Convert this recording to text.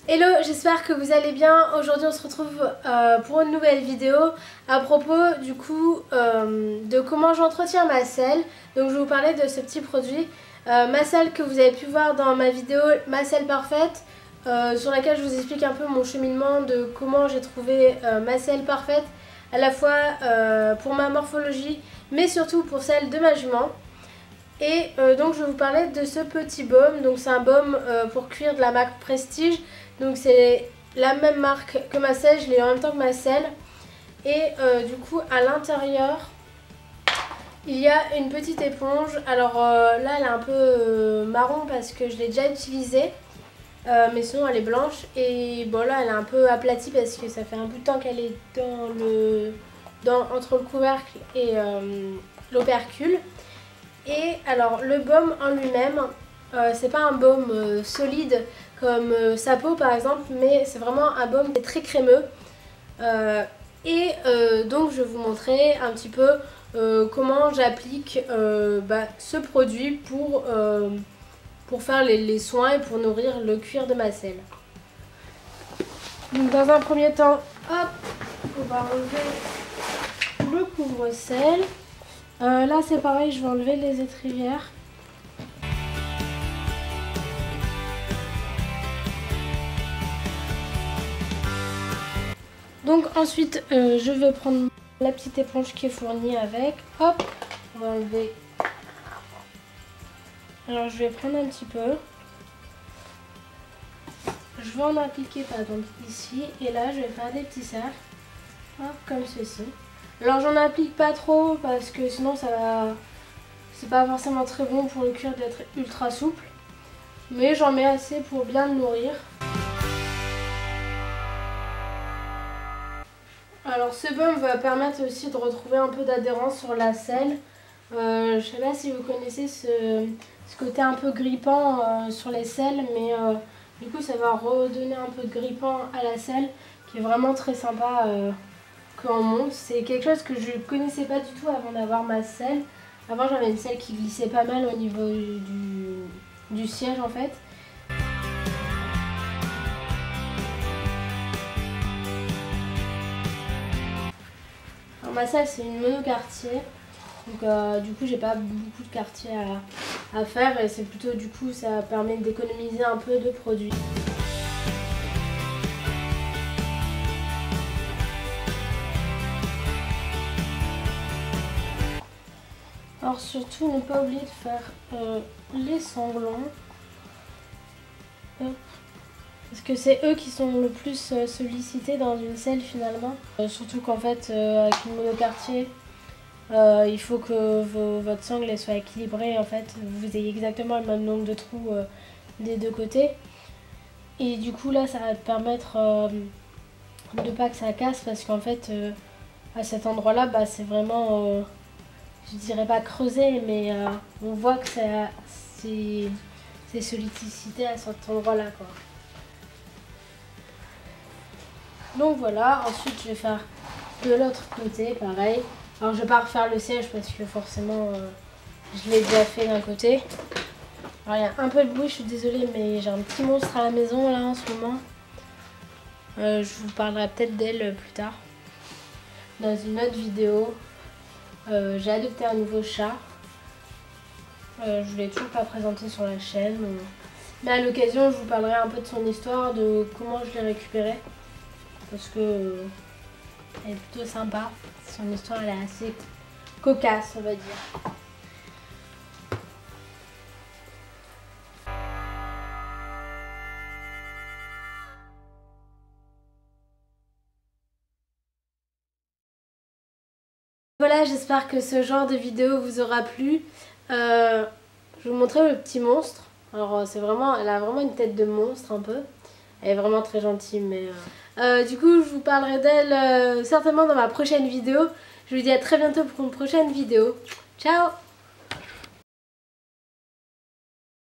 Hello, j'espère que vous allez bien. Aujourd'hui on se retrouve pour une nouvelle vidéo à propos du coup de comment j'entretiens ma selle. Donc je vais vous parler de ce petit produit, ma selle que vous avez pu voir dans ma vidéo Ma selle parfaite, sur laquelle je vous explique un peu mon cheminement de comment j'ai trouvé ma selle parfaite, à la fois pour ma morphologie mais surtout pour celle de ma jument. Et donc je vais vous parler de ce petit baume. Donc c'est un baume pour cuir de la marque Prestige. Donc c'est la même marque que ma selle, je l'ai en même temps que ma selle. Et du coup à l'intérieur il y a une petite éponge. Alors là elle est un peu marron parce que je l'ai déjà utilisée, mais sinon elle est blanche. Et bon là elle est un peu aplatie parce que ça fait un bout de temps qu'elle est entre le couvercle et l'opercule. Et alors le baume en lui-même, c'est pas un baume solide comme sa peau par exemple, mais c'est vraiment un baume qui est très crémeux. Donc je vais vous montrer un petit peu comment j'applique ce produit pour faire les soins et pour nourrir le cuir de ma selle. Donc dans un premier temps, hop, on va enlever le couvre-selle. Là c'est pareil, je vais enlever les étrivières. Donc ensuite je vais prendre la petite éponge qui est fournie avec. Hop, on va enlever. Alors je vais prendre un petit peu. Je vais en appliquer par exemple ici. Et là je vais faire des petits cercles. Hop, comme ceci. Alors j'en applique pas trop parce que sinon ça va... C'est pas forcément très bon pour le cuir d'être ultra souple. Mais j'en mets assez pour bien le nourrir. Alors ce baume va permettre aussi de retrouver un peu d'adhérence sur la selle. Je sais pas si vous connaissez ce côté un peu grippant sur les selles, mais du coup ça va redonner un peu de grippant à la selle, qui est vraiment très sympa quand on monte. C'est quelque chose que je ne connaissais pas du tout avant d'avoir ma selle. Avant j'avais une selle qui glissait pas mal au niveau du siège en fait. Alors ma selle c'est une monocartier. Donc du coup j'ai pas beaucoup de quartier à faire, et c'est plutôt du coup ça permet d'économiser un peu de produits. Alors surtout ne pas oublier de faire les sanglants. Hop. Parce que c'est eux qui sont le plus sollicités dans une selle finalement. Surtout qu'en fait avec une monocartier, il faut que votre sangle soit équilibrée, en fait, vous ayez exactement le même nombre de trous des deux côtés. Et du coup là ça va te permettre de pas que ça casse, parce qu'en fait à cet endroit là c'est vraiment, je dirais pas creusé, mais on voit que c'est sollicité à cet endroit là quoi. Donc voilà, ensuite je vais faire de l'autre côté pareil. Alors je vais pas refaire le siège parce que forcément je l'ai déjà fait d'un côté. Alors il y a un peu de bruit, je suis désolée, mais j'ai un petit monstre à la maison là en ce moment. Je vous parlerai peut-être d'elle plus tard dans une autre vidéo. J'ai adopté un nouveau chat. Je ne l'ai toujours pas présenté sur la chaîne. Mais à l'occasion je vous parlerai un peu de son histoire, de comment je l'ai récupéré. Parce que elle est plutôt sympa. Son histoire elle est assez cocasse, on va dire. Voilà, j'espère que ce genre de vidéo vous aura plu. Je vais vous montrer le petit monstre. Alors elle a vraiment une tête de monstre un peu. Elle est vraiment très gentille, mais du coup je vous parlerai d'elle certainement dans ma prochaine vidéo. Je vous dis à très bientôt pour une prochaine vidéo. Ciao!